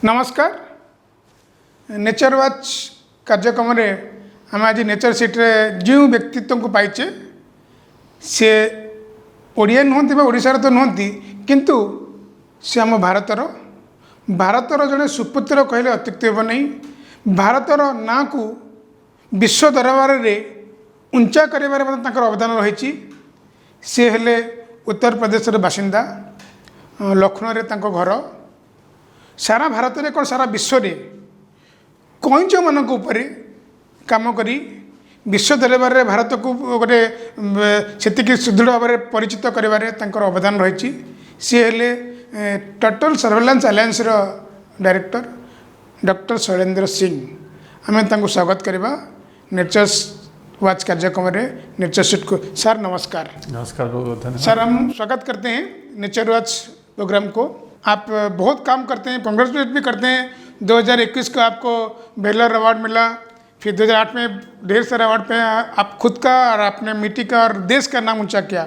नमस्कार nature watch कार्यक्रम आम आज नेचर सिटी जो व्यक्तित्व को पाइचे सी ओडिया नुहति ओडिशार तो नुहति किंतु सी आम भारतर जड़े सुपुत्र कहले अत्युक्ति हे नहीं। भारतर ना को विश्व दरबार रे उंचा कर अवदान रही। सी हेले उत्तर प्रदेश बासिंदा लखनऊ रे तांको घर सारा भारत में कौन सारा विश्व में कईच मान काम करी विश्व दरबार में भारत को गोटे से सुदृढ़ भाव में परिचित कर अवदान रही। सी हेले total surveillance alliance director doctor Shailendra Singh. आम स्वागत करवा नेचर वॉच कार्यक्रम नेचर सिट को। सर नमस्कार। नमस्कार, बहुत धन्यवाद। सर हम स्वागत करते हैं नेचर वॉच प्रोग्राम को। आप बहुत काम करते हैं, कांग्रेचुलेट भी करते हैं। 2021 को आपको बेलर अवार्ड मिला, फिर 2008 में ढेर सारे अवार्ड पे आप खुद का और अपने मिट्टी का और देश का नाम ऊंचा किया,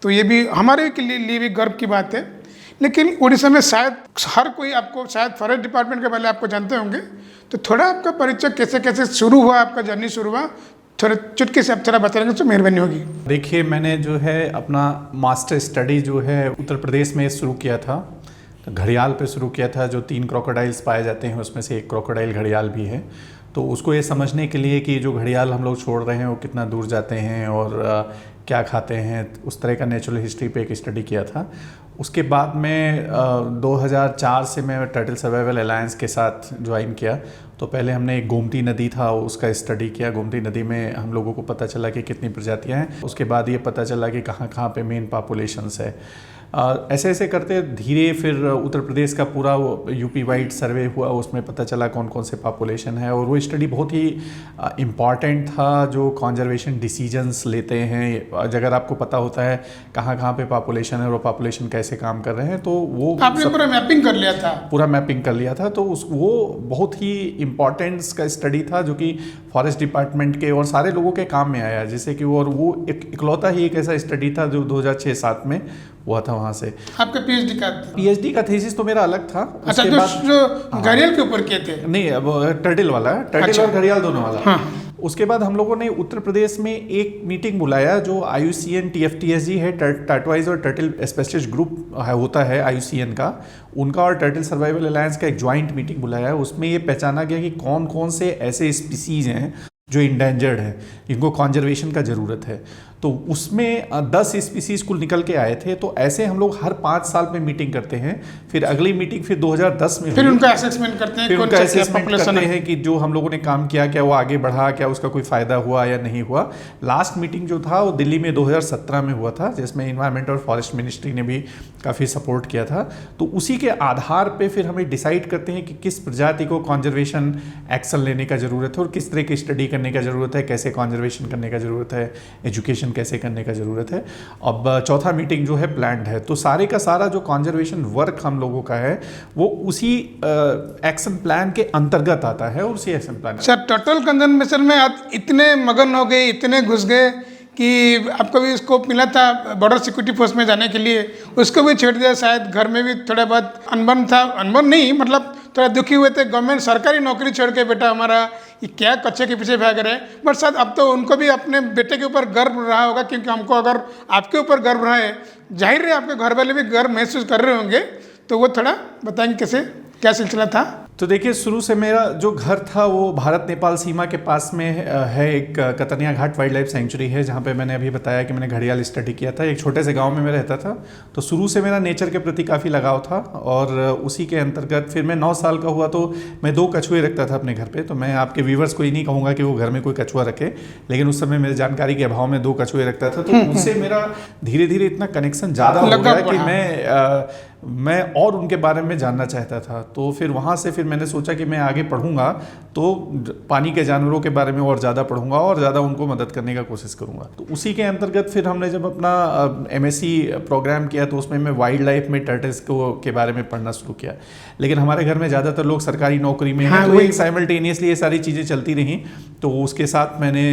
तो ये भी हमारे के लिए भी गर्व की बात है। लेकिन उड़ीसा में शायद हर कोई आपको शायद फॉरेस्ट डिपार्टमेंट के पहले आपको जानते होंगे, तो थोड़ा आपका परिचय कैसे कैसे शुरू हुआ, आपका जर्नी शुरू हुआ, थोड़ा चुटकी से आप थोड़ा बताएंगे तो मेहरबानी होगी। देखिए, मैंने जो है अपना मास्टर स्टडी जो है उत्तर प्रदेश में शुरू किया था, घड़ियाल पे शुरू किया था। जो 3 क्रोकोडाइल्स पाए जाते हैं उसमें से एक क्रोकोडाइल घड़ियाल भी है। तो उसको ये समझने के लिए कि जो घड़ियाल हम लोग छोड़ रहे हैं वो कितना दूर जाते हैं और क्या खाते हैं, उस तरह का नेचुरल हिस्ट्री पे एक स्टडी किया था। उसके बाद में 2004 से मैं टर्टल सर्वाइवल अलायंस के साथ ज्वाइन किया। तो पहले हमने एक गोमती नदी था उसका स्टडी किया। गोमती नदी में हम लोगों को पता चला कि कितनी प्रजातियां हैं। उसके बाद ये पता चला कि कहाँ कहाँ पे मेन पॉपुलेशंस है। ऐसे ऐसे करते धीरे फिर उत्तर प्रदेश का पूरा यूपी वाइड सर्वे हुआ, उसमें पता चला कौन कौन से पॉपुलेशन है। और वो स्टडी बहुत ही इम्पॉर्टेंट था। जो कॉन्जर्वेशन डिसीजंस लेते हैं, अगर आपको पता होता है कहाँ कहाँ पे पॉपुलेशन है और वो पॉपुलेशन कैसे काम कर रहे हैं, तो वो आपने पूरा मैपिंग कर लिया था। पूरा मैपिंग कर लिया था। तो वो बहुत ही इम्पॉर्टेंस का स्टडी था जो कि फॉरेस्ट डिपार्टमेंट के और सारे लोगों के काम में आया। जैसे कि वो इकलौता ही एक ऐसा स्टडी था जो 2006-07 में हुआ था। वहाँ से आपका पीएचडी का थीसिस तो मेरा अलग था। अच्छा, जो घड़ियाल के ऊपर किए थे? नहीं, अब टर्टल वाला है, टर्टल अच्छा। और घड़ियाल दोनों वाला। हाँ। उसके बाद हम लोगों ने उत्तर प्रदेश में एक मीटिंग बुलाया जो IUCN TFTSG है, टर्टवाइज और टर्टल स्पेशलिस्ट ग्रुप होता है IUCN का, उनका और टर्टल सर्वाइवल अलायंस का एक ज्वाइंट मीटिंग बुलाया। उसमें ये पहचाना गया कि कौन कौन से ऐसे स्पीसीज हैं जो इंडेंजर्ड हैं, इनको कॉन्जर्वेशन का ज़रूरत है। तो उसमें 10 स्पीसीज कुल निकल के आए थे। तो ऐसे हम लोग हर 5 साल में मीटिंग करते हैं। फिर अगली मीटिंग फिर 2010 में फिर उनका असेसमेंट करते हैं, फिर कौन उनका सा असेसमेंट पॉपुलेशन करते है हैं कि जो हम लोगों ने काम किया क्या वो आगे बढ़ा, क्या उसका कोई फ़ायदा हुआ या नहीं हुआ। लास्ट मीटिंग जो था वो दिल्ली में 2017 में हुआ था, जिसमें इन्वायरमेंट और फॉरेस्ट मिनिस्ट्री ने भी काफ़ी सपोर्ट किया था। तो उसी के आधार पर फिर हमें डिसाइड करते हैं कि किस प्रजाति को कॉन्जर्वेशन एक्शन लेने का ज़रूरत है और किस तरह की स्टडी करने का ज़रूरत है, कैसे कॉन्जर्वेशन करने का ज़रूरत है, एजुकेशन कैसे करने का ज़रूरत है। अब चौथा मीटिंग जो है प्लान्ड है। तो सारे का सारा जो कॉन्जर्वेशन वर्क हम लोगों का है वो उसी एक्शन प्लान के अंतर्गत आता है और उसी action plan. Sir, total conservation में आप इतने मगन हो गए, इतने घुस गए कि आपको भी स्कोप मिला था बॉर्डर सिक्योरिटी फोर्स में जाने के लिए, उसको भी छोड़ दिया। शायद घर में भी थोड़ा बहुत अनबन था, अनबन नहीं मतलब थोड़ा दुखी हुए थे। गवर्नमेंट सरकारी नौकरी छोड़ के बेटा हमारा ये क्या कच्चे के पीछे भाग रहे हैं। बट शायद अब तो उनको भी अपने बेटे के ऊपर गर्व रहा होगा, क्योंकि हमको अगर आपके ऊपर गर्व रहा है, जाहिर है आपके घर वाले भी गर्व महसूस कर रहे होंगे। तो वो थोड़ा बताएंगे कैसे क्या सिलसिला था? तो देखिए, शुरू से मेरा जो घर था वो भारत नेपाल सीमा के पास में है। एक कतनिया घाट वाइल्ड लाइफ सेंचुरी है जहाँ पे मैंने अभी बताया कि मैंने घड़ियाल स्टडी किया था। एक छोटे से गांव में मैं रहता था। तो शुरू से मेरा नेचर के प्रति काफ़ी लगाव था और उसी के अंतर्गत फिर मैं 9 साल का हुआ तो मैं 2 कछुए रखता था अपने घर पर। तो मैं आपके व्यूवर्स को ही नहीं कहूँगा कि वो घर में कोई कछुआ रखे, लेकिन उस समय मेरे जानकारी के अभाव में 2 कछुए रखता था। तो उनसे मेरा धीरे धीरे इतना कनेक्शन ज़्यादा हो गया कि मैं और उनके बारे में जानना चाहता था। तो फिर वहाँ से फिर मैंने सोचा कि मैं आगे पढ़ूंगा तो पानी के जानवरों के बारे में और ज़्यादा पढ़ूंगा और ज़्यादा उनको मदद करने का कोशिश करूंगा। तो उसी के अंतर्गत फिर हमने जब अपना MSc प्रोग्राम किया तो उसमें मैं वाइल्ड लाइफ में टर्टल्स के बारे में पढ़ना शुरू किया। लेकिन हमारे घर में ज़्यादातर लोग सरकारी नौकरी में हैं, तो एक साइमल्टेनियसली ये सारी चीज़ें चलती रहीं। तो उसके साथ मैंने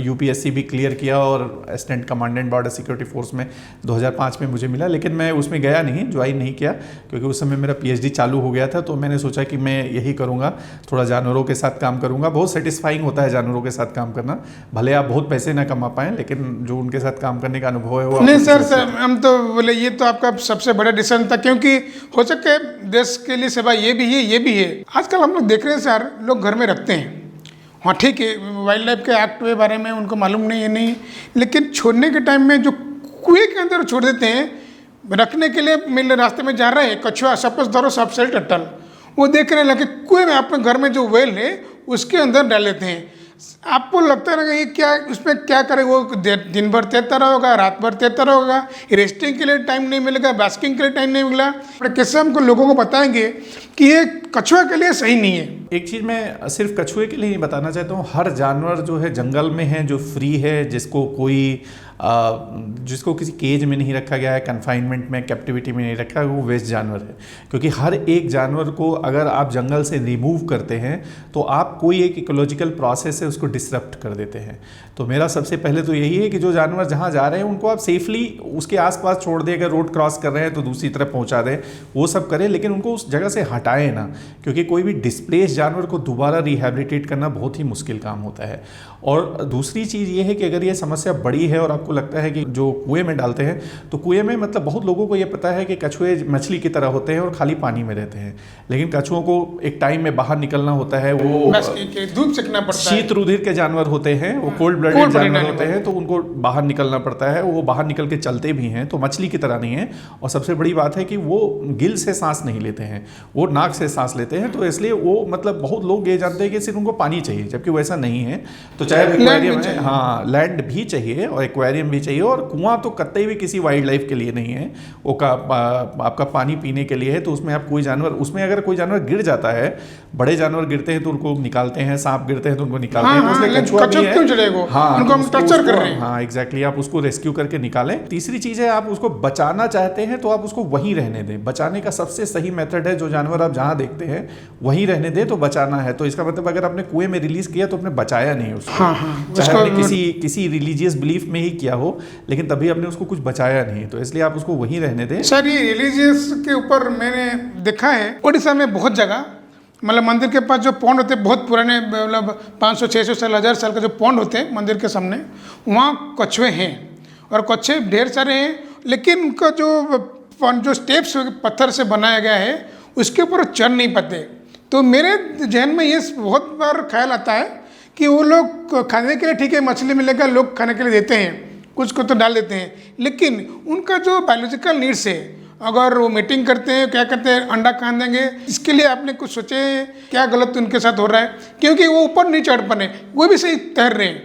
UPSC भी क्लियर किया और assistant commandant border security force में 2005 में मुझे मिला। लेकिन मैं उसमें गया नहीं, ज्वाइन नहीं किया, क्योंकि उस समय मेरा पीएचडी चालू हो गया था। तो मैंने सोचा कि मैं यही करूँगा, थोड़ा जानवरों के साथ काम करूँगा। बहुत सेटिस्फाइंग होता है जानवरों के साथ काम करना, भले आप बहुत पैसे ना कमा पाएँ, लेकिन जो उनके साथ काम करने का अनुभव है वो नहीं सर, हम तो बोले ये तो आपका सबसे बड़ा डिसीजन था, क्योंकि हो सके देश के लिए सेवा ये भी है, ये भी है। आजकल हम लोग देख रहे हैं सर, लोग घर में रखते हैं, हाँ ठीक है, वाइल्ड लाइफ के एक्ट के बारे में उनको मालूम नहीं है, नहीं, लेकिन छोड़ने के टाइम में जो कुएं के अंदर छोड़ देते हैं, रखने के लिए मिल रास्ते में जा रहे हैं, कछुआ सपोज धरो सबसे टट्टल, वो देख रहे हैं लगे कुएं में अपने घर में जो वेल है उसके अंदर डाल देते हैं। आपको लगता है कि क्या उसमें क्या करे, वो दिन भर तैरता रहोगा, रात भर तैरता रहोगा, रेस्टिंग के लिए टाइम नहीं मिलेगा, बास्किंग के लिए टाइम नहीं मिला। कैसे हमको लोगों को बताएंगे कि ये कछुआ के लिए सही नहीं है। एक चीज़ मैं सिर्फ कछुए के लिए ही बताना चाहता हूँ, हर जानवर जो है जंगल में है, जो फ्री है, जिसको किसी केज में नहीं रखा गया है, कन्फाइनमेंट में, कैप्टिविटी में नहीं रखा है, वो वेस्ट जानवर है। क्योंकि हर एक जानवर को अगर आप जंगल से रिमूव करते हैं तो आप कोई एक इकोलॉजिकल प्रोसेस है उसको डिसरप्ट कर देते हैं। तो मेरा सबसे पहले तो यही है कि जो जानवर जहाँ जा रहे हैं उनको आप सेफली उसके आसपास छोड़ दें। अगर रोड क्रॉस कर रहे हैं तो दूसरी तरफ पहुँचा दें, वो सब करें, लेकिन उनको उस जगह से हटाएं ना, क्योंकि कोई भी डिस्प्लेस जानवर को दोबारा रिहैबिलिटेट करना बहुत ही मुश्किल काम होता है। और दूसरी चीज़ ये है कि अगर ये समस्या बड़ी है और आपको लगता है कि जो कुएं में डालते हैं, तो कुएं में मतलब बहुत लोगों को ये पता है कि कछुए मछली की तरह होते हैं और खाली पानी में रहते हैं, लेकिन कछुओं को एक टाइम में बाहर निकलना होता है। वो धूप सेकना पड़ता है, शीत रुधिर के जानवर होते हैं, वो कोल्ड ब्लडेड जानवर होते हैं, तो उनको बाहर निकलना पड़ता है। वो बाहर निकल के चलते भी हैं, तो मछली की तरह नहीं है। और सबसे बड़ी बात है कि वो गिल से सांस नहीं लेते हैं, वो नाक से सांस लेते हैं। तो इसलिए वो मतलब बहुत लोग ये जानते हैं कि सिर्फ उनको पानी चाहिए, जबकि वैसा नहीं है। तो चाहे एक्वेरियम है, हाँ, लैंड भी चाहिए और एक्वेरियम भी चाहिए, और कुआं तो कतई भी किसी वाइल्ड लाइफ के लिए नहीं है, वो आपका पानी पीने के लिए है। तो उसमें आप कोई जानवर, उसमें अगर कोई जानवर गिर जाता है, बड़े जानवर गिरते हैं तो उनको निकालते हैं, सांप गिरते हैं तो उनको निकालते हैं, तो उसमें कछुआ भी है, उनको हम टॉर्चर कर रहे हैं। हाँ एग्जैक्टली, आप उसको रेस्क्यू करके निकालें। तीसरी चीज है, आप उसको बचाना चाहते हैं तो आप उसको वहीं रहने दें। बचाने का सबसे सही मेथड है, जो जानवर आप जहाँ देखते हैं वहीं रहने दें, तो बचाना है। तो इसका मतलब अगर आपने कुएं में रिलीज किया तो आपने बचाया नहीं उसको, चाहे आपने किसी रिलीजियस बिलीफ में ही किया हो, लेकिन तभी आपने उसको कुछ बचाया नहीं, तो इसलिए आप उसको वहीं रहने दें। सर ये रिलीजियस के ऊपर मैंने देखा है, उड़ीसा में बहुत जगह, मतलब मंदिर के पास जो पौंड होते हैं बहुत पुराने, मतलब 500-600 साल 1000 साल का जो पौंड होते हैं मंदिर के सामने, वहाँ कछुए हैं और कछुए ढेर सारे हैं, लेकिन उनका जो स्टेप्स पत्थर से बनाया गया है उसके ऊपर चढ़ नहीं पाते। तो मेरे जहन में ये बहुत बार ख्याल आता है कि वो लोग खाने के लिए ठीक है, मछली मिलेगा, लोग खाने के लिए देते हैं, कुछ को तो डाल देते हैं, लेकिन उनका जो बायोलॉजिकल नीड्स है, अगर वो मीटिंग करते हैं, क्या करते हैं, अंडा कहाँ देंगे, इसके लिए आपने कुछ सोचे क्या गलत उनके साथ हो रहा है? क्योंकि वो ऊपर नहीं चढ़ पाने, वो भी सही तैर रहे हैं,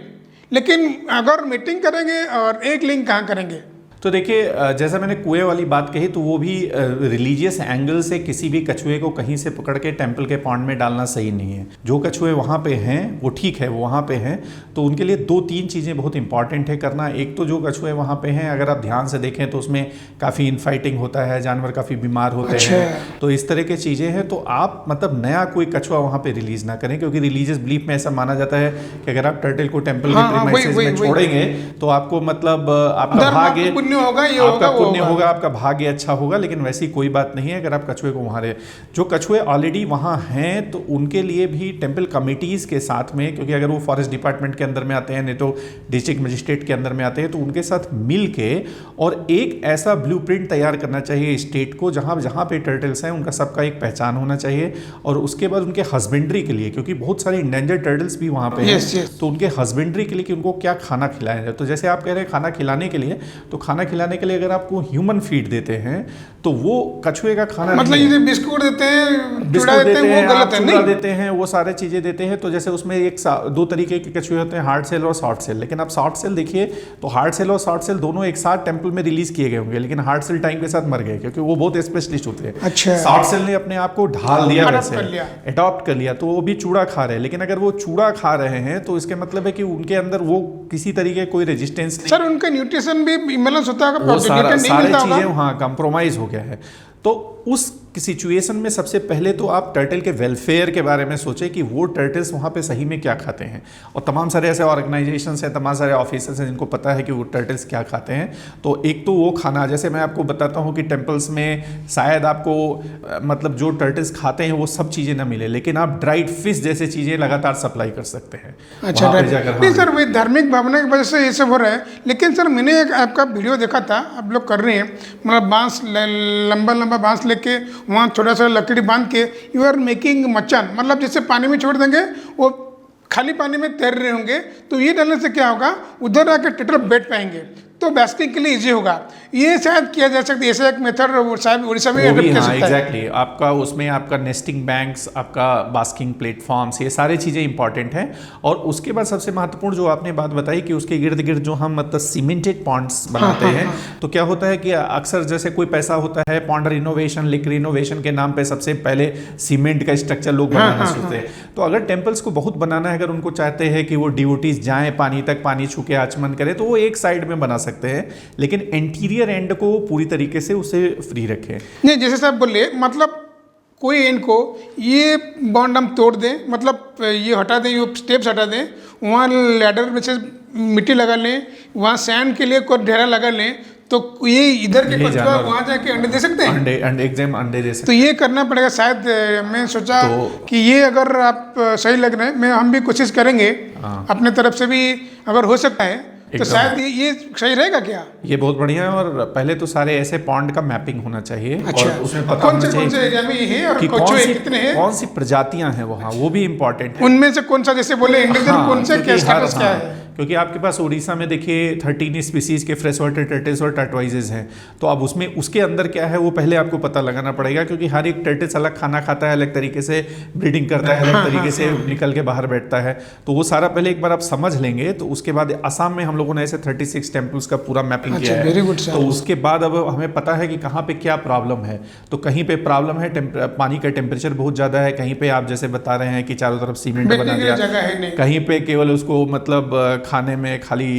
लेकिन अगर मीटिंग करेंगे और एक लिंक कहाँ करेंगे? तो देखिए, जैसा मैंने कुएं वाली बात कही, तो वो भी रिलीजियस एंगल से किसी भी कछुए को कहीं से पकड़ के टेंपल के पॉन्ड में डालना सही नहीं है। जो कछुए वहाँ पे हैं वो ठीक है, वो वहाँ पे हैं, तो उनके लिए 2-3 चीज़ें बहुत इंपॉर्टेंट है करना। एक तो जो कछुए वहाँ पे हैं, अगर आप ध्यान से देखें तो उसमें काफ़ी इनफाइटिंग होता है, जानवर काफ़ी बीमार होते हैं, तो इस तरह की चीज़ें हैं। तो आप मतलब नया कोई कछुआ वहाँ पर रिलीज ना करें, क्योंकि रिलीजियस बिलीफ में ऐसा माना जाता है कि अगर आप टर्टल को टेंपल में छोड़ेंगे तो आपको मतलब आपका भाग्य होगा, ये आपका पुण्य होगा, आपका भाग्य अच्छा होगा। लेकिन वैसी कोई बात नहीं है। अगर आप कछुए को वहाँ रहे, जो कछुए ऑलरेडी वहाँ हैं, तो उनके लिए भी टेंपल कमिटीज़ के साथ में, क्योंकि अगर वो फॉरेस्ट डिपार्टमेंट के अंदर में आते हैं, नहीं तो डिस्ट्रिक्ट मजिस्ट्रेट के अंदर में आते हैं, तो उनके साथ मिल के और एक ऐसा ब्लूप्रिंट तैयार करना चाहिए स्टेट को, जहाँ जहाँ पे टर्टल्स हैं उनका सबका एक पहचान होना चाहिए। और उसके बाद उनके हस्बेंड्री के लिए, क्योंकि बहुत सारे इंडेंजर्ड टर्टल्स भी वहाँ पे हैं, तो उनके हस्बेंड्री के लिए कि उनको क्या खाना खिलाया जाए। तो जैसे आप कह रहे हैं खाना खिलाने के लिए, तो खाना खिलाने के लिए अगर आपको ह्यूमन फीड देते हैं तो वो कछुए का खाना मतलब ये बिस्कुट देते हैं, चूड़ा देते हैं, वो गलत है, नहीं देते हैं, वो सारे चीजें देते हैं। तो जैसे उसमें एक 2 तरीके के कछुए होते हैं, हार्ड सेल और सॉफ्ट सेल। लेकिन आप सॉफ्ट सेल देखिए तो हार्ड सेल और सॉफ्ट सेल दोनों एक साथ टेंपल में रिलीज किए गए होंगे, लेकिन हार्ड सेल टाइम के साथ मर गए, क्योंकि वो बहुत स्पेशलिस्ट होते हैं। अच्छा। सॉफ्ट सेल ने अपने आप को ढाल दिया, अडॉप्ट कर लिया, तो वो भी चूड़ा खा रहे हैं। लेकिन अगर वो चूड़ा खा रहे हैं तो इसके मतलब है कि उनके अंदर वो किसी तरीके कोई रेजिस्टेंस नहीं। सर उनका न्यूट्रिशन भी इम्बैलेंस होता होगा, सारी चीजें वहाँ कंप्रोमाइज हो गया है। तो उस कि सिचुएशन में सबसे पहले तो आप टर्टल के वेलफेयर के बारे में सोचें कि वो टर्टल्स वहाँ पे सही में क्या खाते हैं। और तमाम सारे ऐसे ऑर्गेनाइजेशंस हैं, तमाम सारे ऑफिसर्स हैं जिनको पता है कि वो टर्टल्स क्या खाते हैं। तो एक तो वो खाना, जैसे मैं आपको बताता हूँ कि टेम्पल्स में शायद आपको मतलब जो टर्टल्स खाते हैं वो सब चीज़ें ना मिले, लेकिन आप ड्राइड फिश जैसे चीज़ें लगातार सप्लाई कर सकते हैं। अच्छा, वहाँ पे जाकर नहीं सर, वही धार्मिक भावना की वजह से ये सब हो रहा है। लेकिन सर मैंने एक आपका वीडियो देखा था, आप लोग कर रहे हैं मतलब बांस लंबा लंबा बांस लेके वहाँ छोटा सा लकड़ी बांध के यू आर मेकिंग मचान, मतलब जैसे पानी में छोड़ देंगे वो खाली पानी में तैर रहे होंगे, तो ये डालने से क्या होगा, उधर आके टर्टल बैठ पाएंगे, तो बैस्किंग के लिए इजी होगा। ये शायद किया जा सकता है, ऐसा एक मेथड शायद उड़ीसा में अडॉप्ट किया सकता है। एग्जैक्टली, आपका उसमें आपका नेस्टिंग बैंक्स, आपका बास्किंग प्लेटफॉर्म्स, ये सारी चीज़ें इंपॉर्टेंट हैं। और उसके बाद सबसे महत्वपूर्ण जो आपने बात बताई कि उसके गिर्द गिर्द जो हम मतलब सीमेंटेड पॉन्ड्स बनाते हैं, तो क्या होता है कि अक्सर जैसे कोई पैसा होता है पॉन्ड रिनोवेशन, लिक रिनोवेशन के नाम पे सबसे पहले सीमेंट का स्ट्रक्चर लोग बनाना सोचते हैं। तो अगर टेम्पल्स को बहुत बनाना है, अगर उनको चाहते हैं कि वो डिवोटीज जाएं पानी तक, पानी छू के आचमन करें, तो वो एक साइड में बना सकते हैं, लेकिन इंटीरियर एंड को पूरी तरीके से उसे फ्री रखें। नहीं, जैसे साहब बोले, मतलब कोई एंड को ये बॉन्ड हम तोड़ दें, मतलब ये हटा दें, ये स्टेप्स हटा दें, वहाँ लैडर में से मिट्टी लगा लें, वहाँ सैंड के लिए कोई ढेरा लगा लें, तो ये इधर के कछुआ वहाँ जाके अंडे दे सकते हैं। अंडे दे सकते हैं। तो ये करना पड़ेगा शायद। मैं सोचा कि ये अगर आप सही लग रहे हैं, हम भी कोशिश करेंगे अपने तरफ से भी, अगर हो सकता है तो शायद ये सही रहेगा क्या? ये बहुत बढ़िया है। और पहले तो सारे ऐसे पॉन्ड का मैपिंग होना चाहिए। अच्छा, और उसमें पता होना चाहिए कौन से एरिया में ये है और कितने हैं, कौन सी प्रजातियां हैं वहाँ, वो भी इम्पोर्टेंट है। उनमें से कौन सा, जैसे बोले इंडिविजुअल कौन से, क्या स्टेटस क्या है? क्योंकि आपके पास उड़ीसा में देखिए 13 स्पीसीज के फ्रेश वाटर टर्टल्स और टर्टवाइजेज हैं, तो अब उसमें उसके अंदर क्या है वो पहले आपको पता लगाना पड़ेगा, क्योंकि हर एक टर्टल्स अलग खाना खाता है, अलग तरीके से ब्रीडिंग करता है, अलग तरीके से निकल के बाहर बैठता है। तो वो सारा पहले एक बार आप समझ लेंगे, तो उसके बाद असम में हम लोगों ने ऐसे 36 टेम्पल्स का पूरा मैपिंग किया है। तो उसके बाद अब हमें पता है कि कहाँ पे क्या प्रॉब्लम है। तो कहीं पे प्रॉब्लम है पानी का टेम्परेचर बहुत ज़्यादा है, कहीं पे आप जैसे बता रहे हैं कि चारों तरफ सीमेंट बना दिया, कहीं पे केवल उसको मतलब खाने में खाली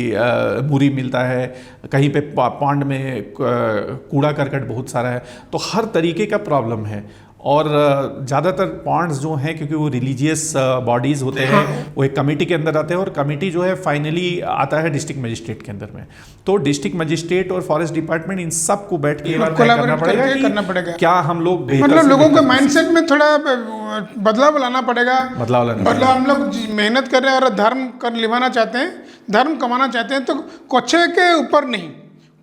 मूरी मिलता है, कहीं पे पॉन्ड में कूड़ा करकट बहुत सारा है। तो हर तरीके का प्रॉब्लम है। और ज़्यादातर पॉन्ड्स जो हैं, क्योंकि वो रिलीजियस बॉडीज़ होते हैं, वो एक कमेटी के अंदर आते हैं, और कमेटी जो है फाइनली आता है डिस्ट्रिक्ट मजिस्ट्रेट के अंदर में। तो डिस्ट्रिक्ट मजिस्ट्रेट और फॉरेस्ट डिपार्टमेंट इन सब को बैठ के करना पड़ेगा क्या हम लोग मतलब लोगों के माइंडसेट में थोड़ा बदलाव लाना पड़ेगा। मतलब हम लोग मेहनत कर रहे हैं और धर्म कर निभाना चाहते हैं, धर्म कमाना चाहते हैं, तो कच्छे के ऊपर नहीं,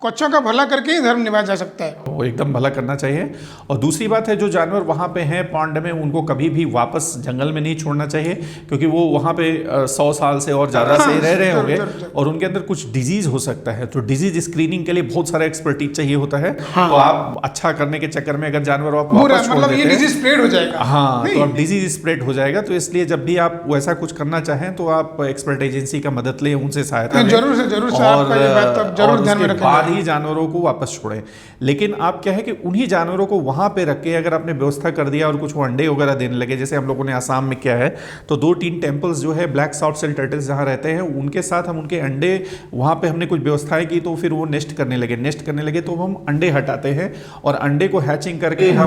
कच्छों का भला करके ही धर्म निभाया जा सकता है। वो एकदम भला करना चाहिए। और दूसरी बात है, जो जानवर वहाँ पे हैं पॉन्ड में, उनको कभी भी वापस जंगल में नहीं छोड़ना चाहिए, क्योंकि वो वहाँ पे 100 साल से और ज़्यादा से रह रहे होंगे, और उनके अंदर कुछ डिजीज़ हो सकता है। तो डिजीज स्क्रीनिंग के लिए बहुत सारा एक्सपर्टीज चाहिए होता है। तो आप अच्छा करने के चक्कर में अगर जानवर आप वापस छोड़ देते हैं, डिजीज स्प्रेड हो जाएगा। हाँ, तो अब डिजीज स्प्रेड हो जाएगा। तो इसलिए जब भी आप वैसा कुछ करना चाहें तो आप एक्सपर्ट एजेंसी का मदद लें, उनसे सहायता लें। जरूर से जरूर, जरूर ध्यान में रखें, ही जानवरों को वापस छोड़ें। लेकिन आप क्या है कि उन्हीं जानवरों को वहां पे रख के अगर आपने व्यवस्था कर दिया और कुछ वो अंडे वगैरह देने लगे, जैसे हम लोगों ने आसाम में किया है, तो 2-3 टेम्पल्स जो है ब्लैक सॉल्ट सेल टर्टल्स जहां रहते हैं, उनके साथ हम उनके अंडे वहां पे हमने कुछ व्यवस्थाएं की, तो फिर वो नेस्ट करने लगे तो हम अंडे हटाते हैं और अंडे को हैचिंग करके हम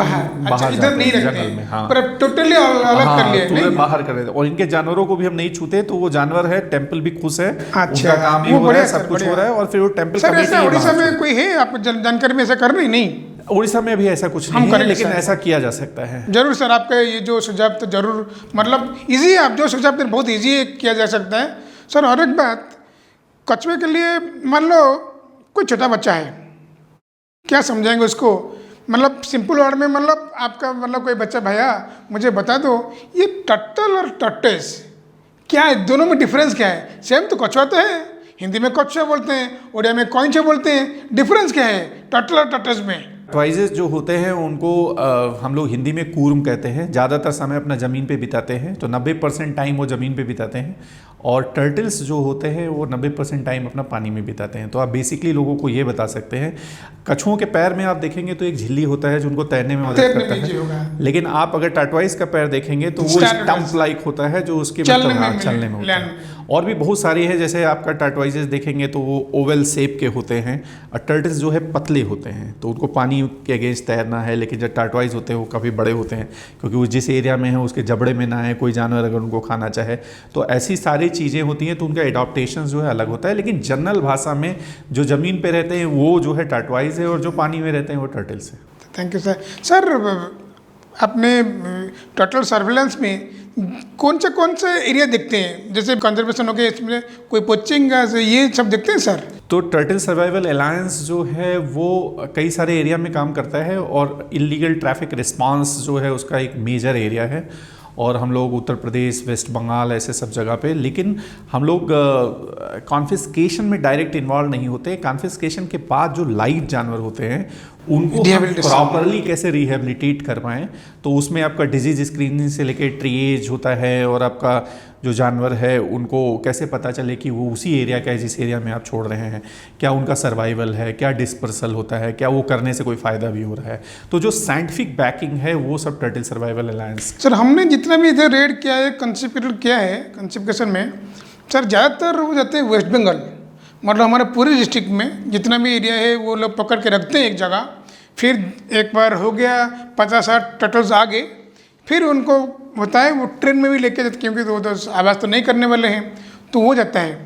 बाहर जंगल में, हाँ, टोटली अलग कर लिए, बाहर कर देते। और इनके जानवरों को भी हम नहीं छूते, तो वो जानवर है, टेम्पल भी खुश है, उनका काम भी हो रहा है, सब कुछ हो रहा है। और फिर वो टेम्पल कमेटी, उड़ीसा में कोई है आप जानकारी में ऐसा कर रही? नहीं, उड़ीसा में भी ऐसा कुछ नहीं है, लेकिन ऐसा किया जा सकता है। जरूर सर, आपका ये जो सुझाव तो जरूर, मतलब इजी, आप जो सुझाव दें बहुत इजी किया जा सकता है सर। और एक बात, कछुए के लिए मान लो कोई छोटा बच्चा है, क्या समझाएंगे उसको? मतलब सिंपल वर्ड में, मतलब आपका मतलब कोई बच्चा, भैया मुझे बता दो ये टर्टल और टर्टस क्या है, दोनों में डिफरेंस क्या है? सेम तो कछुआ तो है, हिंदी में कछुआ बोलते हैं, उड़िया में कौइंचा बोलते हैं, डिफरेंस क्या है टर्टल और टर्टस में? टर्टवाइजेस जो होते हैं उनको हम लोग हिंदी में कूर्म कहते हैं। ज़्यादातर समय अपना ज़मीन पे बिताते हैं, तो 90% टाइम वो ज़मीन पे बिताते हैं। और टर्टल्स जो होते हैं वो 90% टाइम अपना पानी में बिताते हैं। तो आप बेसिकली लोगों को ये बता सकते हैं, कछुओं के पैर में आप देखेंगे तो एक झिल्ली होता है जो उनको तैरने में मदद करता है, लेकिन आप अगर टार्टवाइज का पैर देखेंगे तो वो स्टंप लाइक होता है जो उसके चलने में होता है। और भी बहुत सारी है, जैसे आपका टार्टवाइजेस देखेंगे तो वो ओवल शेप के होते हैं, और टर्टल्स जो है पतले होते हैं, तो उनको पानी के अगेंस्ट तैरना है। लेकिन जो टार्टवाइज होते हैं वो काफ़ी बड़े होते हैं, क्योंकि वो जिस एरिया में है उसके जबड़े में ना है कोई जानवर अगर उनको खाना चाहे। तो ऐसी सारी चीज़ें होती हैं, तो उनका एडॉप्टेशन जो है अलग होता है। लेकिन जनरल भाषा में जो ज़मीन पे रहते हैं वो जो है टार्टवाइज है, और जो पानी में रहते हैं वो टर्टल्स है। Thank you sir. सर अपने टर्टल सर्वेलेंस में कौन से एरिया देखते हैं, जैसे कंजर्वेशन हो गया, इसमें कोई पोचिंग ये सब देखते हैं सर? तो टर्टल सर्वाइवल अलायंस जो है वो कई सारे एरिया में काम करता है, और इलीगल ट्रैफिक रिस्पांस जो है उसका एक मेजर एरिया है। और हम लोग उत्तर प्रदेश, वेस्ट बंगाल, ऐसे सब जगह पे, लेकिन हम लोग कॉन्फिस्केशन में डायरेक्ट इन्वॉल्व नहीं होते। कॉन्फिस्केशन के बाद जो लाइव जानवर होते हैं उनको प्रॉपरली कैसे रिहेबिलिटेट कर पाएँ, तो उसमें आपका डिजीज स्क्रीनिंग से लेकर ट्रिएज होता है, और आपका जो जानवर है उनको कैसे पता चले कि वो उसी एरिया का है जिस एरिया में आप छोड़ रहे हैं, क्या उनका सर्वाइवल है, क्या डिस्पर्सल होता है, क्या वो करने से कोई फ़ायदा भी हो रहा है। तो जो साइंटिफिक बैकिंग है वो सब टर्टल सर्वाइवल अलायंस। सर हमने जितना भी इधर रेड किया है, कंसिपिकेट किया है, कंसिपिकेशन में सर ज़्यादातर वो जाते हैं वेस्ट बंगाल, मतलब हमारे पूरे डिस्ट्रिक्ट में जितना भी एरिया है वो लोग पकड़ के रखते हैं एक जगह। फिर एक बार हो गया 50-60 टर्टल्स आ गए, फिर उनको होता है वो ट्रेन में भी लेके जाते, क्योंकि वो तो आवाज़ तो नहीं करने वाले हैं, तो वो जाता है।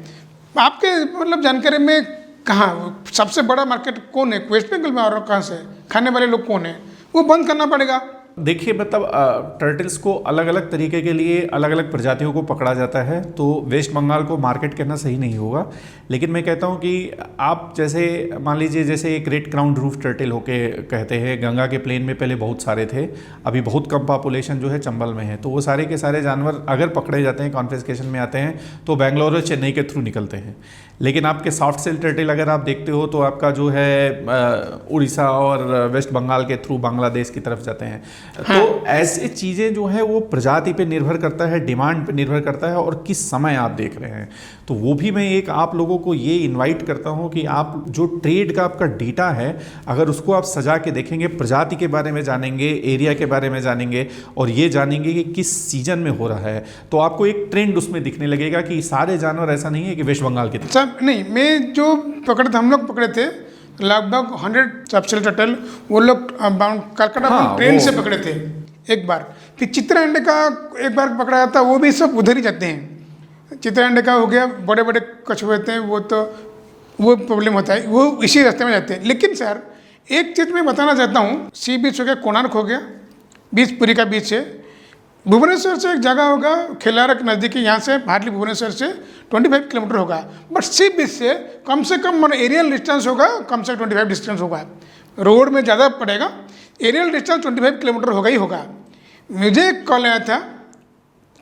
आपके मतलब जानकारी में कहाँ सबसे बड़ा मार्केट कौन है वेस्ट बंगाल में, और कहाँ से खाने वाले लोग कौन है? वो बंद करना पड़ेगा। देखिए मतलब टर्टल्स को अलग अलग तरीके के लिए अलग अलग प्रजातियों को पकड़ा जाता है, तो वेस्ट बंगाल को मार्केट कहना सही नहीं होगा। लेकिन मैं कहता हूँ कि आप जैसे मान लीजिए, जैसे एक रेड क्राउन रूफ टर्टल होके कहते हैं, गंगा के प्लेन में पहले बहुत सारे थे, अभी बहुत कम पॉपुलेशन जो है चंबल में है। तो वो सारे के सारे जानवर अगर पकड़े जाते हैं, कॉन्फिस्केशन में आते हैं, तो बेंगलोर और चेन्नई के थ्रू निकलते हैं। लेकिन आपके सॉफ्ट सेल टर्टल अगर आप देखते हो तो आपका जो है उड़ीसा और वेस्ट बंगाल के थ्रू बांग्लादेश की तरफ जाते हैं। हाँ। तो ऐसे चीज़ें जो है वो प्रजाति पे निर्भर करता है, डिमांड पे निर्भर करता है, और किस समय आप देख रहे हैं। तो वो भी मैं एक आप लोगों को ये इनवाइट करता हूँ कि आप जो ट्रेड का आपका डेटा है, अगर उसको आप सजा के देखेंगे, प्रजाति के बारे में जानेंगे, एरिया के बारे में जानेंगे, और ये जानेंगे कि किस सीजन में हो रहा है, तो आपको एक ट्रेंड उसमें दिखने लगेगा कि सारे जानवर ऐसा नहीं है कि वेस्ट बंगाल के नहीं। मैं जो पकड़े थे, हम लोग पकड़े थे लगभग 100 सबसेल टर्टल, वो लोग कलकत्ता ट्रेन से पकड़े थे एक बार। फिर चित्रांडे का एक बार पकड़ा गया था, वो भी सब उधर ही जाते हैं। चित्रांडे का हो गया, बड़े बड़े कछुए होते हैं, वो तो वो प्रॉब्लम होता है, वो इसी रास्ते में जाते हैं। लेकिन सर एक चीज़ मैं बताना चाहता हूँ, सी बीच हो गया, कोणार्क हो गया, बीच पुरी का बीच है, भुवनेश्वर से एक जगह होगा खेलारक नज़दीकी, यहाँ से हार्डली भुवनेश्वर से 25 किलोमीटर होगा, बट सी बीच से कम एरियल डिस्टेंस होगा, कम से 25 डिस्टेंस होगा। रोड में ज़्यादा पड़ेगा, एरियल डिस्टेंस 25 किलोमीटर होगा ही होगा। मुझे एक कॉल आया था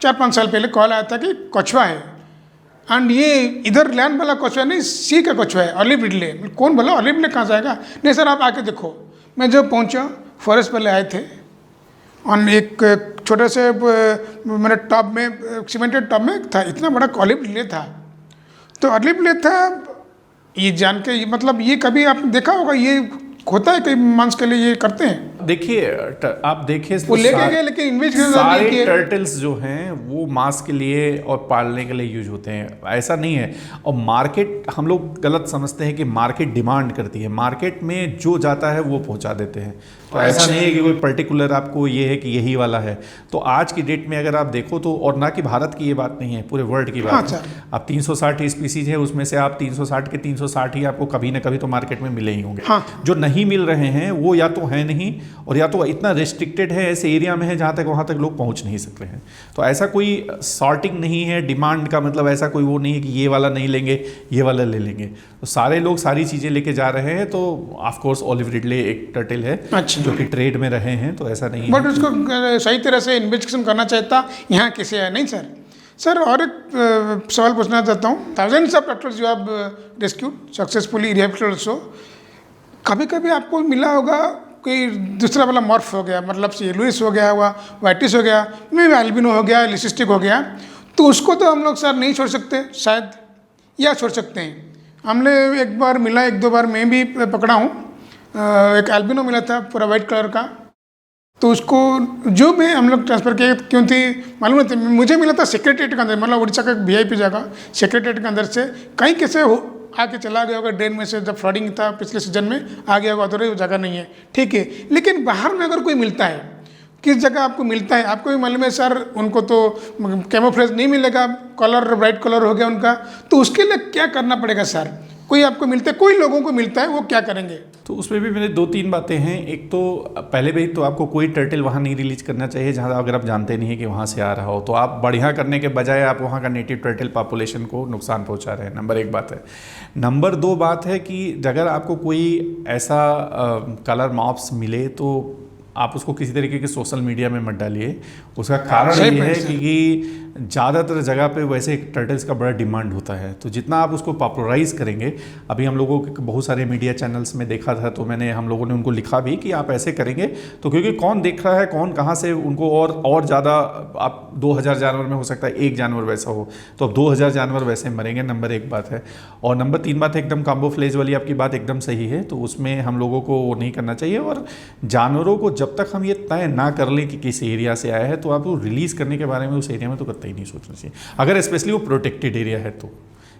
4-5 साल पहले, कॉल आया था कि कछुआ है, एंड ये इधर लैंड वाला कछुआ नहीं, सी का कछुआ है, ऑलिव रिडले। कौन बोला ऑलिव रिडले कहाँ से आएगा? नहीं सर आप आके देखो। मैं जब पहुँचा, फॉरेस्ट वाले आए थे, और एक छोटे से मेरे टॉप में, सीमेंटेड टॉप में था, इतना बड़ा ऑलिव रिडले था। तो ऑलिव रिडले था, ये जान के मतलब ये कभी आपने देखा होगा, ये होता है कई मांस के लिए ये करते हैं। देखिए आप देखिए वो लेके गए, लेकिन सारे टर्टल्स जो हैं वो मांस के लिए और पालने के लिए यूज होते हैं, ऐसा नहीं है। और मार्केट, हम लोग गलत समझते हैं कि मार्केट डिमांड करती है, मार्केट में जो जाता है वो पहुंचा देते हैं। तो ऐसा नहीं है कि कोई पर्टिकुलर आपको ये है कि यही वाला है। तो आज की डेट में अगर आप देखो तो, और ना कि भारत की ये बात नहीं है, पूरे वर्ल्ड की बात है। अब 360 स्पीसीज है, उसमें से आप 360 के 360 ही आपको कभी ना कभी तो मार्केट में मिले ही होंगे। जो नहीं मिल रहे हैं वो या तो है नहीं, और या तो इतना रिस्ट्रिक्टेड है, ऐसे एरिया में है जहाँ तक वहाँ तक लोग पहुँच नहीं सकते हैं। तो ऐसा कोई सॉर्टिंग नहीं है डिमांड का, मतलब ऐसा कोई वो नहीं है कि ये वाला नहीं लेंगे ये वाला ले लेंगे। तो सारे लोग सारी चीज़ें लेके जा रहे हैं। तो ऑफकोर्स ऑलिव रिडले एक टर्टल है, अच्छा, जो कि ट्रेड में रहे हैं, तो ऐसा नहीं है। बट उसको सही तरह से इन्वेस्टिगेशन करना चाहता, यहाँ किसी है नहीं सर। सर और एक सवाल पूछना चाहता हूँ, thousands of turtles you have rescued successfully, rehabilitated also, कभी कभी आपको मिला होगा कोई दूसरा वाला मॉर्फ हो गया, मतलब से लुइस हो गया हुआ, वाइटिस हो गया, मे भी एल्बिनो हो गया, लिसिस्टिक हो गया, तो उसको तो हम लोग सर नहीं छोड़ सकते शायद, या छोड़ सकते हैं। हमने एक बार मिला, एक दो बार मैं भी पकड़ा हूँ। एक एल्बिनो मिला था पूरा वाइट कलर का, तो उसको जो में हम लोग ट्रांसफ़र किए, क्यों थी मालूम नहीं था। मुझे मिला था सेक्रेटरीट के अंदर, मतलब उड़ीसा का एक VIP जगह, सेक्रेटरीट के अंदर से कहीं कैसे हो आके चला गया होगा ड्रेन में से, जब फ्लडिंग था पिछले सीजन में आ गया होगा, तो वो जगह नहीं है, ठीक है। लेकिन बाहर में अगर कोई मिलता है, किस जगह आपको मिलता है, आपको भी मालूम है सर, उनको तो कैमोफ्लेज नहीं मिलेगा, कलर ब्राइट कलर हो गया उनका, तो उसके लिए क्या करना पड़ेगा सर? कोई आपको मिलता है, कोई लोगों को मिलता है, वो क्या करेंगे? तो उसमें भी मेरे 2-3 बातें हैं। एक तो पहले भी तो आपको कोई टर्टल वहाँ नहीं रिलीज करना चाहिए जहाँ अगर आप जानते नहीं है कि वहाँ से आ रहा हो, तो आप बढ़िया करने के बजाय आप वहाँ का नेटिव टर्टल पॉपुलेशन को नुकसान पहुँचा रहे हैं। नंबर 1 बात है। नंबर 2 बात है कि अगर आपको कोई ऐसा कलर मॉप्स मिले तो आप उसको किसी तरीके के सोशल मीडिया में मत डालिए। उसका कारण ये है कि ज़्यादातर जगह पे वैसे टर्टल्स का बड़ा डिमांड होता है, तो जितना आप उसको पॉपुलराइज़ करेंगे, अभी हम लोगों के बहुत सारे मीडिया चैनल्स में देखा था, तो हम लोगों ने उनको लिखा भी कि आप ऐसे करेंगे तो, क्योंकि कौन देख रहा है, कौन कहाँ से उनको और ज़्यादा, आप 2000 जानवर में हो सकता है एक जानवर वैसा हो, तो अब 2000 जानवर वैसे मरेंगे। नंबर 1 बात है। और नंबर 3 बात है, एकदम काम्बोफ्लेज वाली आपकी बात एकदम सही है, तो उसमें हम लोगों को वो नहीं करना चाहिए। और जानवरों को जब तक हम ये तय ना कर लें कि किस एरिया से आया है, तो आप वो रिलीज़ करने के बारे में उस एरिया में तो ही नहीं सोचना चाहिए, अगर स्पेशली वो प्रोटेक्टेड एरिया है तो,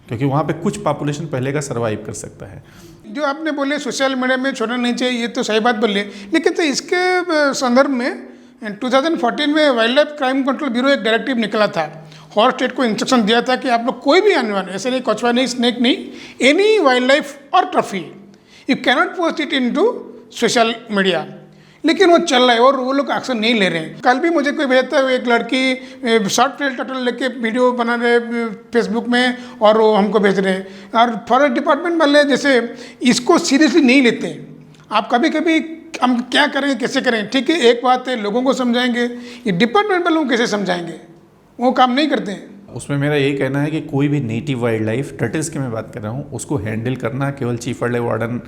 क्योंकि वहाँ पे कुछ पॉपुलेशन पहले का सर्वाइव कर सकता है। जो आपने बोले सोशल मीडिया में छोड़ना नहीं चाहिए, ये तो सही बात बोले, लेकिन तो इसके संदर्भ में 2014 में wild life crime control bureau एक डायरेक्टिव निकला था, हर स्टेट को इंस्ट्रक्शन दिया था कि आप लोग कोई भी जानवर, ऐसे नहीं कछुआ नहीं, स्नेक नहीं, एनी वाइल्ड लाइफ और trophy you cannot post it into social media. लेकिन वो चल रहा है और वो लोग एक्शन नहीं ले रहे हैं। कल भी मुझे कोई भेजता है, एक लड़की शॉर्ट टेल टर्टल लेके वीडियो बना रहे फेसबुक में, और वो हमको भेज रहे हैं। और फॉरेस्ट डिपार्टमेंट वाले जैसे इसको सीरियसली नहीं लेते हैं। आप कभी कभी हम क्या करेंगे, कैसे करेंगे, ठीक है, एक बात है लोगों को समझाएंगे, ये डिपार्टमेंट वालों को कैसे समझाएंगे, वो काम नहीं करते हैं। उसमें मेरा ये कहना है कि कोई भी नेटिव वाइल्ड लाइफ, टर्टल्स की मैं बात कर रहा हूँ, उसको हैंडल करना केवल चीफ वाइल्ड लाइफ वार्डन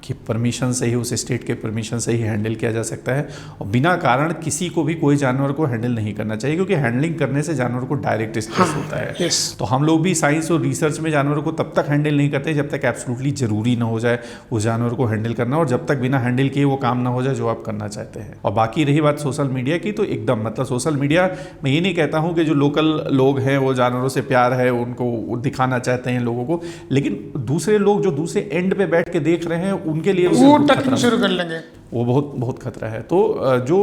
की परमिशन से ही, उस स्टेट के परमिशन से ही हैंडल किया जा सकता है। और बिना कारण किसी को भी कोई जानवर को हैंडल नहीं करना चाहिए, क्योंकि हैंडलिंग करने से जानवर को डायरेक्ट स्ट्रेस होता है। तो हम लोग भी साइंस और रिसर्च में जानवरों को तब तक हैंडल नहीं करते जब तक एब्सोल्युटली ज़रूरी ना हो जाए उस जानवर को हैंडल करना, और जब तक बिना हैंडल किए वो काम ना हो जाए जो आप करना चाहते हैं। और बाकी रही बात सोशल मीडिया की, तो एकदम मतलब सोशल मीडिया, मैं ये नहीं कहता हूँ कि जो लोकल लोग हैं वो जानवरों से प्यार है उनको दिखाना चाहते हैं लोगों को, लेकिन दूसरे लोग जो दूसरे एंड पे बैठ के देख रहे हैं उनके लिए टचिंग शुरू कर लेंगे, वो बहुत खतरा है। तो जो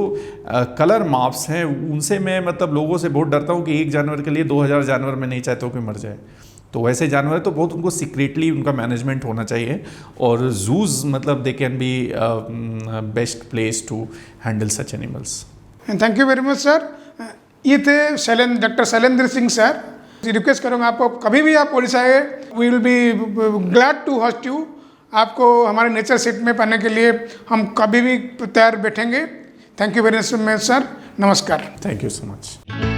कलर माप्स हैं उनसे मैं मतलब लोगों से बहुत डरता हूँ कि एक जानवर के लिए 2000 जानवर मैं नहीं चाहता हूँ कि मर जाए। तो वैसे जानवर तो बहुत उनको सीक्रेटली उनका मैनेजमेंट होना चाहिए, और जूज मतलब they can be best place to handle such animals. Thank you very much sir. ये थे doctor Shailendra Singh sir. Request करूँगा आपको, कभी भी आप उड़ीसा आए, we will be glad to host you. आपको हमारे नेचर सीट में पाने के लिए हम कभी भी तैयार बैठेंगे। Thank you very much sir, नमस्कार। Thank you so much.